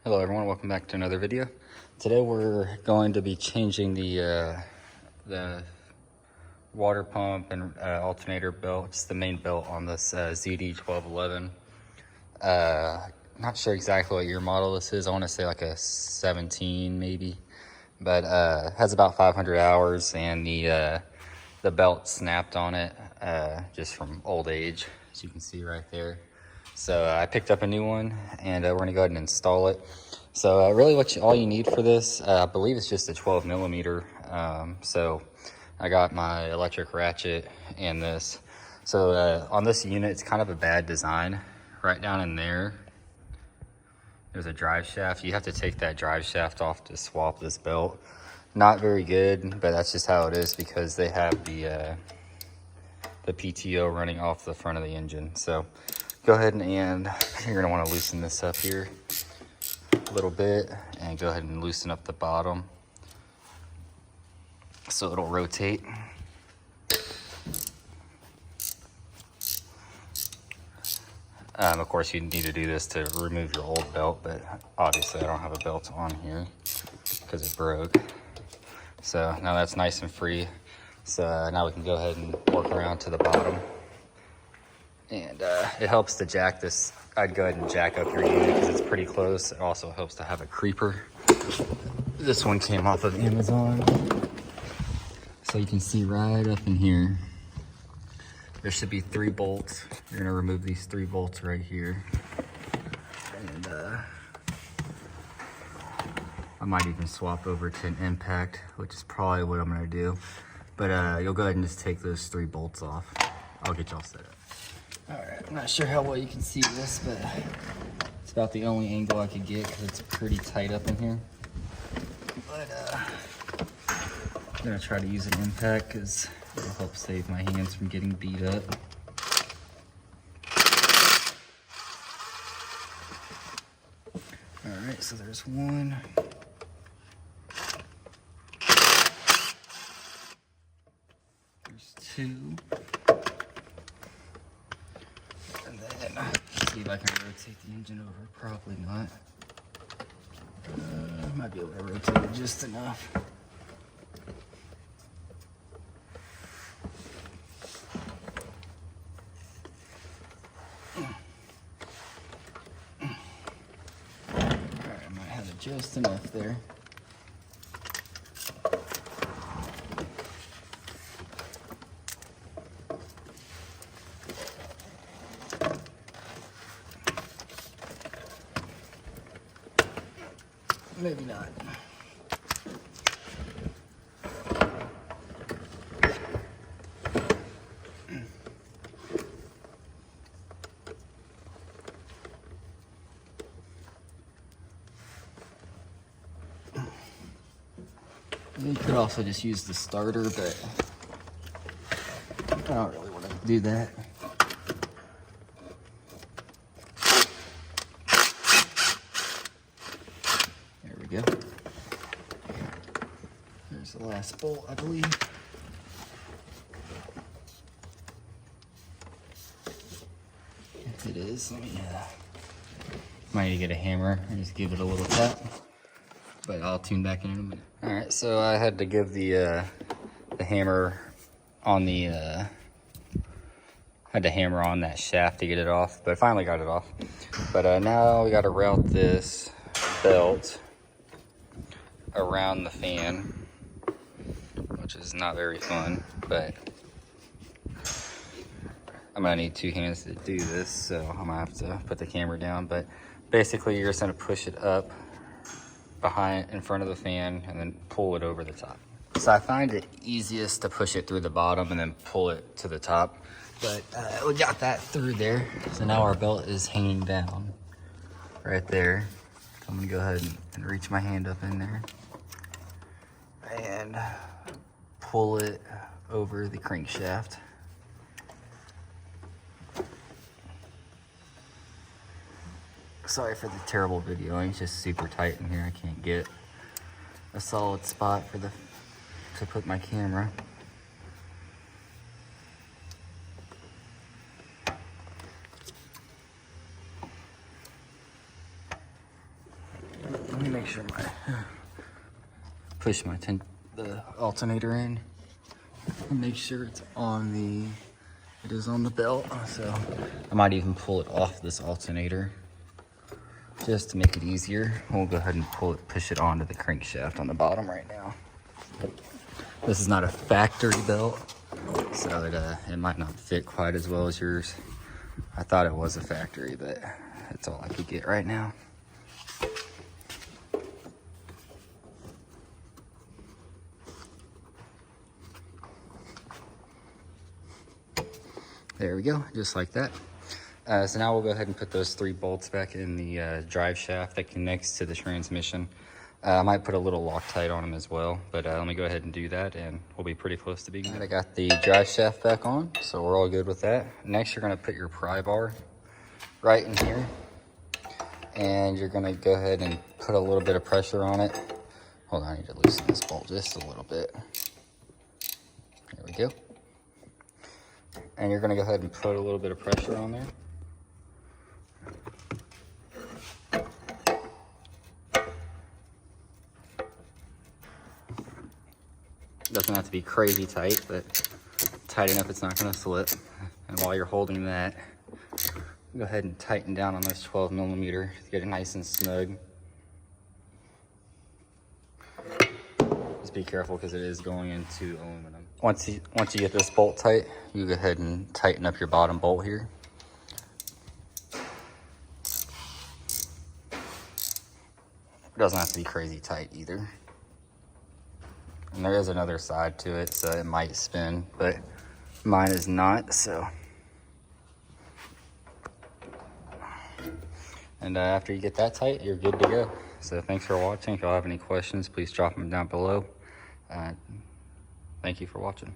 Hello everyone, welcome back to another video. Today we're going to be changing the water pump and alternator belts, the main belt on this ZD1211. Not sure exactly what year model this is. I want to say like a 17 maybe, but has about 500 hours, and the belt snapped on it just from old age, as you can see right there. So I picked up a new one, and we're gonna go ahead and install it. So really all you need for this, I believe it's just a 12 millimeter. So I got my electric ratchet and this. So on this unit, it's kind of a bad design. Right down in there, there's a drive shaft. You have to take that drive shaft off to swap this belt. Not very good, but that's just how it is because they have the PTO running off the front of the engine. So go ahead and you're gonna wanna loosen this up here a little bit and go ahead and loosen up the bottom so it'll rotate. Of course, you need to do this to remove your old belt, but obviously I don't have a belt on here because it broke. So now that's nice and free. So now we can go ahead and work around to the bottom. And it helps to jack this. I'd go ahead and jack up your unit because it's pretty close. It also helps to have a creeper. This one came off of Amazon. So you can see right up in here, there should be 3 bolts. You're gonna remove these 3 bolts right here. And I might even swap over to an impact, which is probably what I'm gonna do. But you'll go ahead and just take those 3 bolts off. I'll get y'all set up. All right, I'm not sure how well you can see this, but it's about the only angle I could get because it's pretty tight up in here. But I'm gonna try to use an impact because it'll help save my hands from getting beat up. All right, so there's 1. There's 2. And then see if I can rotate the engine over. Probably not. Might be able to rotate it just enough. Alright, I might have it just enough there. Maybe not. You could also just use the starter, but I don't really want to do that. There we go. There's the last bolt, I believe. If it is, let me might need to get a hammer and just give it a little tap. But I'll tune back in a minute. All right, so I had to give the hammer on the had to hammer on that shaft to get it off, but I finally got it off. But now we got to route this belt around the fan, which is not very fun, but I'm gonna need 2 hands to do this, so I'm gonna have to put the camera down. But basically, you're just gonna push it up in front of the fan and then pull it over the top. So I find it easiest to push it through the bottom and then pull it to the top. But we got that through there. So now our belt is hanging down right there. I'm gonna go ahead and reach my hand up in there and pull it over the crankshaft. Sorry for the terrible videoing, it's just super tight in here. I can't get a solid spot to put my camera. sure push the alternator in and make sure it's on it is on the belt. So I might even pull it off this alternator just to make it easier. We'll go ahead and push it onto the crankshaft on the bottom right now. This is not a factory belt, so it might not fit quite as well as yours. I thought it was a factory, but that's all I could get right now. There we go, just like that. So now we'll go ahead and put those 3 bolts back in the drive shaft that connects to the transmission. I might put a little Loctite on them as well, but let me go ahead and do that and we'll be pretty close to being good. I got the drive shaft back on, so we're all good with that. Next, you're gonna put your pry bar right in here, and you're gonna go ahead and put a little bit of pressure on it. Hold on, I need to loosen this bolt just a little bit. There we go. And you're gonna go ahead and put a little bit of pressure on there. Doesn't have to be crazy tight, but tight enough it's not gonna slip. And while you're holding that, go ahead and tighten down on this 12mm to get it nice and snug. Just be careful because it is going into aluminum. Once you get this bolt tight, you go ahead and tighten up your bottom bolt here. It doesn't have to be crazy tight either. And there is another side to it, so it might spin, but mine is not, so. And after you get that tight, you're good to go. So thanks for watching. If y'all have any questions, please drop them down below. Thank you for watching.